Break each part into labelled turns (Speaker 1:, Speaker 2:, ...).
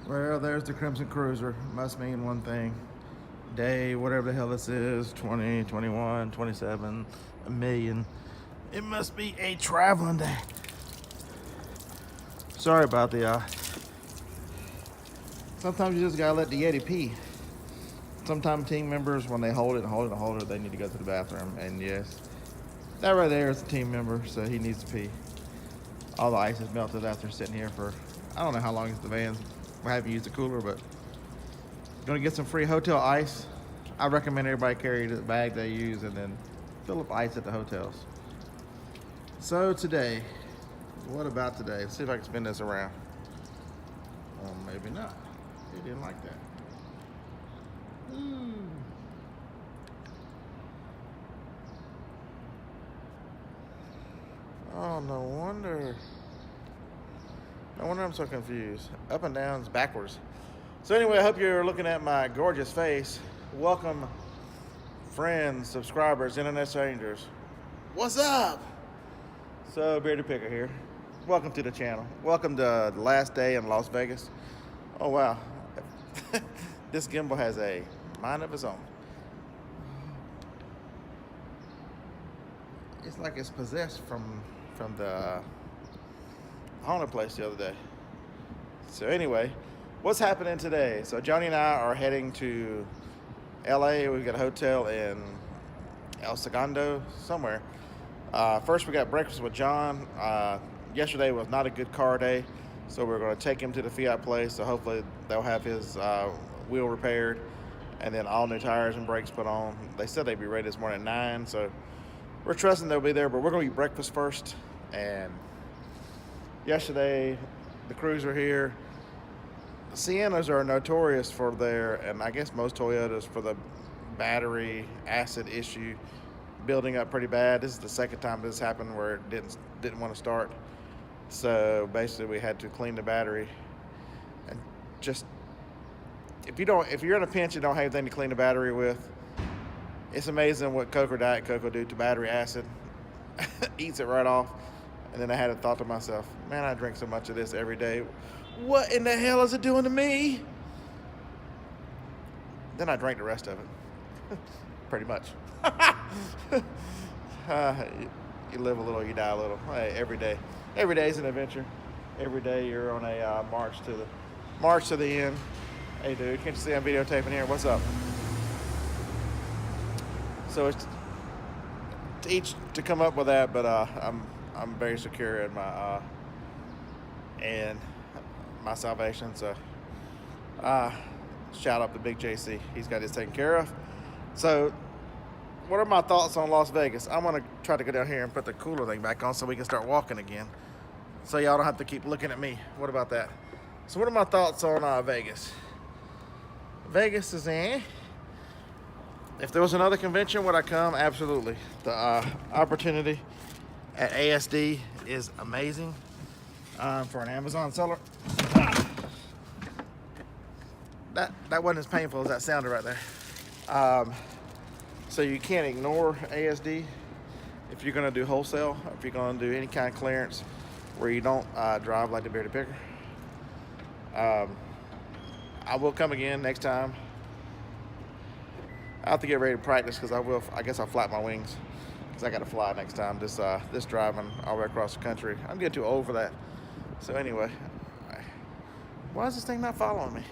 Speaker 1: Well, there's the Crimson Cruiser. Must mean one thing. Day, whatever the hell this is, 20, 21, 27, a million. It must be a traveling day. Sorry about the, sometimes you just gotta let the Yeti pee. Sometimes team members, when they hold it, they need to go to the bathroom. And yes, that right there is a team member, so he needs to pee. All the ice is melted after sitting here for, I don't know how long the van's. We haven't used the cooler, but gonna get some free hotel ice. I recommend everybody carry the bag they use and then fill up ice at the hotels. So today, what about today? Let's see if I can spin this around. Maybe not. He didn't like that. Oh, no wonder. No wonder I'm so confused. Up and down's backwards. So anyway, I hope you're looking at my gorgeous face. Welcome, friends, subscribers, internet strangers. What's up? So, Bearded Picker here. Welcome to the channel. Welcome to the last day in Las Vegas. Oh, wow. This gimbal has a mind of its own. It's like it's possessed from the haunted place the other day. So anyway, what's happening today? So Johnny and I are heading to LA. We've got a hotel in El Segundo, somewhere. First we got breakfast with John. Yesterday was not a good car day, so we're going to take him to the Fiat place. So hopefully they'll have his wheel repaired and then all new tires and brakes put on. They said they'd be ready this morning at 9, so we're trusting they'll be there, but we're going to eat breakfast first. And yesterday, the Cruiser here, Siennas are notorious for their, and I guess most Toyotas, for the battery acid issue building up pretty bad. This is the second time this happened where it didn't want to start. So basically we had to clean the battery. And just, if you're in a pinch and don't have anything to clean the battery with, it's amazing what Coke or Diet Coke will do to battery acid. Eats it right off. And then I had a thought to myself, man, I drink so much of this every day. What in the hell is it doing to me? Then I drank the rest of it. Pretty much. You live a little, you die a little. Hey, every day. Every day is an adventure. Every day you're on a march to the end. Hey, dude, can't you see I'm videotaping here? What's up? So it's each to come up with that, but I'm very secure in my salvation. So shout out to Big JC. He's got his taken care of. So what are my thoughts on Las Vegas? I'm gonna try to go down here and put the cooler thing back on so we can start walking again, so y'all don't have to keep looking at me. What about that? So what are my thoughts on Vegas? Vegas is if there was another convention, would I come? Absolutely. The opportunity at ASD is amazing for an Amazon seller. That wasn't as painful as that sounded right there. So you can't ignore ASD if you're going to do wholesale, if you're going to do any kind of clearance where you don't drive like the Bearded Picker. I will come again next time. I have to get ready to practice because I guess I'll flap my wings because I got to fly next time. This driving all the way across the country, I'm getting too old for that. So anyway, why is this thing not following me?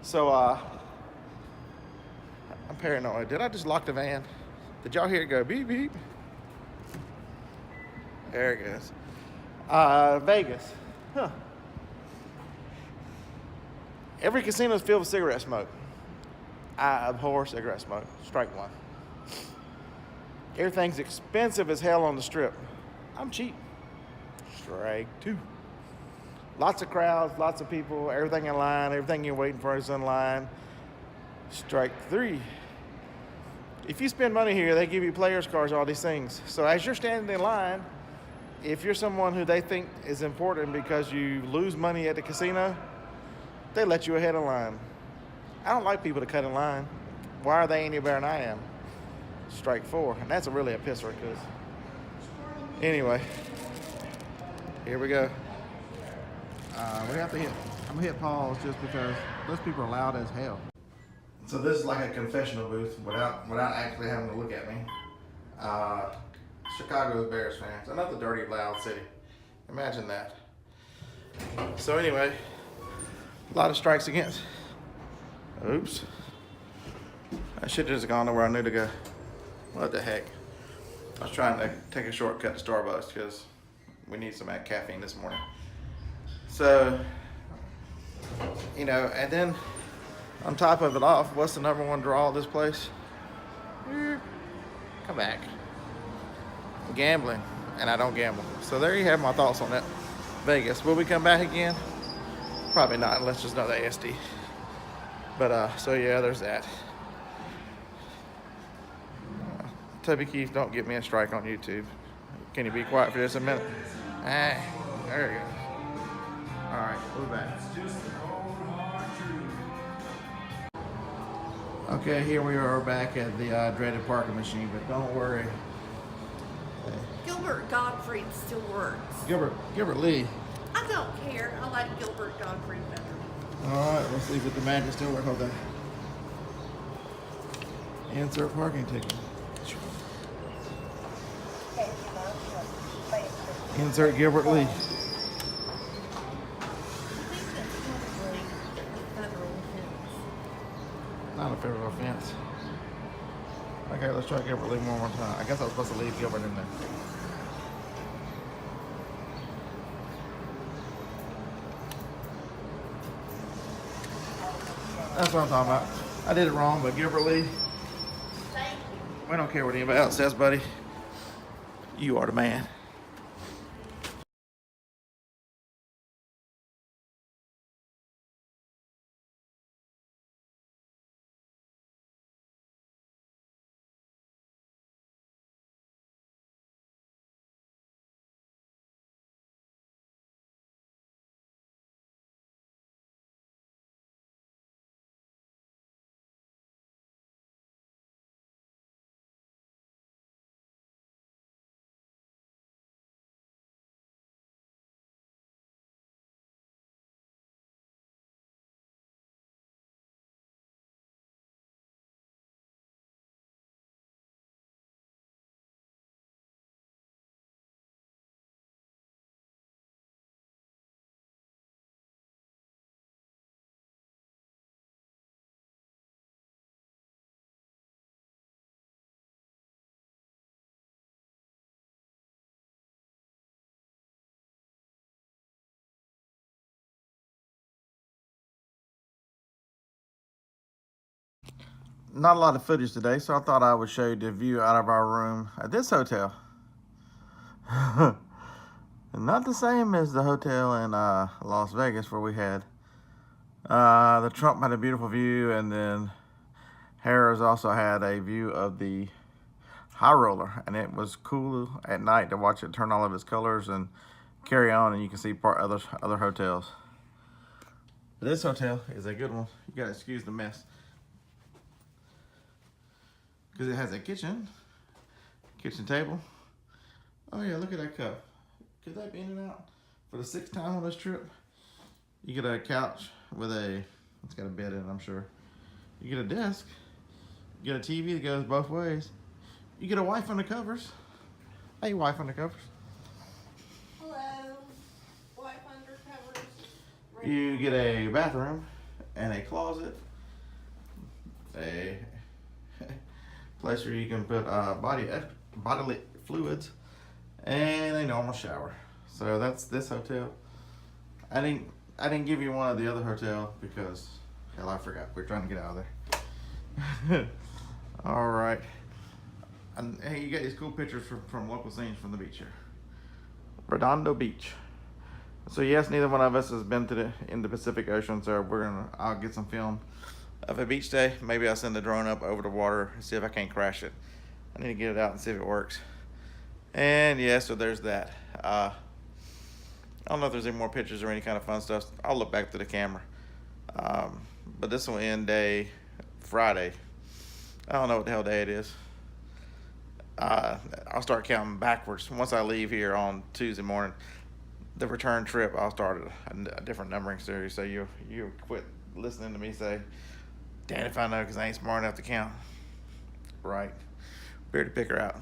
Speaker 1: So I'm paranoid. Did I just lock the van? Did y'all hear it go beep beep? There it goes. Vegas. Huh. Every casino is filled with cigarette smoke. I abhor cigarette smoke. Strike one. Everything's expensive as hell on the strip. I'm cheap. Strike two. Lots of crowds, lots of people, everything in line, everything you're waiting for is in line. Strike three. If you spend money here, they give you players cards, all these things. So as you're standing in line, if you're someone who they think is important because you lose money at the casino, they let you ahead of line. I don't like people to cut in line. Why are they any better than I am? Strike four. And that's really a pisser because, anyway, here we go. we have to hit. I'm gonna hit pause just because those people are loud as hell. So this is like a confessional booth without actually having to look at me. Chicago Bears fans, another dirty, loud city. Imagine that. So anyway, a lot of strikes against. Oops. I should have just gone to where I knew to go. What the heck? I was trying to take a shortcut to Starbucks because we need some caffeine this morning. So, you know, and then on top of it off, what's the number one draw of this place? Come back. Gambling, and I don't gamble. So there you have my thoughts on that. Vegas. Will we come back again? Probably not, unless there's another ASD. But so yeah, there's that. Tubby Keith, don't get me a strike on YouTube. Can you be quiet for just a minute? Ah, there we go. All right, we're back. Okay, here we are back at the dreaded parking machine, but don't worry.
Speaker 2: Gilbert Gottfried still works.
Speaker 1: Gilbert Lee.
Speaker 2: I don't care. I like Gilbert Gottfried better.
Speaker 1: All right, let's see if the magic still works. Hold on. Insert parking ticket. Insert Gilbert Lee.
Speaker 2: I think that's probably a federal offense.
Speaker 1: Not a federal offense. Okay, let's try Gilbert Lee one more time. I guess I was supposed to leave Gilbert in there. That's what I'm talking about. I did it wrong, but Gilbert Lee, we don't care what anybody else says, buddy. You are the man. Not a lot of footage today, so I thought I would show you the view out of our room at this hotel. Not the same as the hotel in Las Vegas where we had. The Trump had a beautiful view, and then Harris also had a view of the high roller, and it was cool at night to watch it turn all of its colors and carry on, and you can see other hotels. But this hotel is a good one. You gotta excuse the mess, because it has a kitchen table. Oh yeah, look at that cup. Could that be in and out? For the 6th time on this trip, you get a couch with it's got a bed in it, I'm sure. You get a desk, you get a TV that goes both ways. You get a wife under covers. Hey, wife under covers.
Speaker 2: Hello, wife under covers.
Speaker 1: You get a bathroom and a closet, a place where you can put bodily fluids, and a normal shower. So that's this hotel. I didn't give you one of the other hotel because, hell, I forgot. We're trying to get out of there. All right. And hey, you got these cool pictures from local scenes from the beach here. Redondo Beach. So yes, neither one of us has been in the Pacific Ocean, so I'll get some film of a beach day. Maybe I'll send the drone up over the water and see if I can't crash it. I need to get it out and see if it works. And yeah, so there's that. I don't know if there's any more pictures or any kind of fun stuff. I'll look back to the camera. But this will end day Friday. I don't know what the hell day it is. I'll start counting backwards once I leave here on Tuesday morning. the return trip, I'll start a different numbering series. So you quit listening to me say, "Dan, if I know, because I ain't smart enough to count." Right. Better to pick her out.